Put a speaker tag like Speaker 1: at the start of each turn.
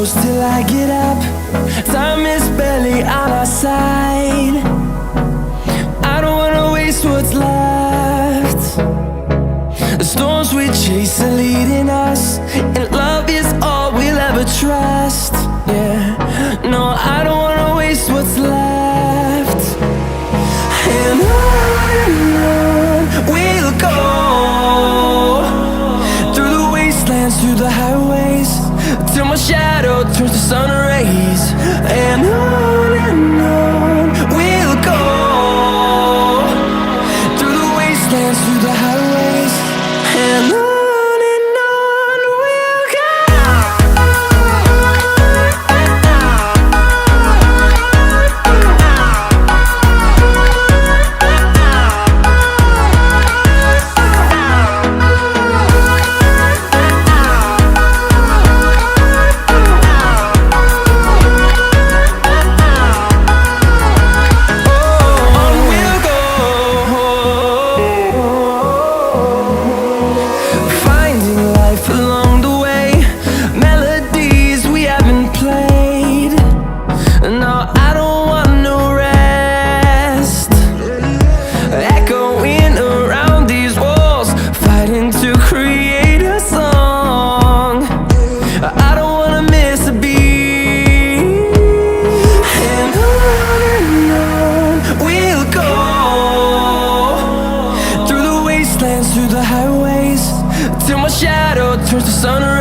Speaker 1: close till I get up. Time is barely on our side. I don't wanna waste what's left. The storms we chase are leading us, and love is all we'll ever trust. Yeah, no, I don't wanna waste what's left. And on we'll go, through the wastelands, through the highways, till my shadow turns to sun rays. And on we'll go, through the wastelands, through the highways, and on we'll go. Through the highways, till my shadow turns to sun.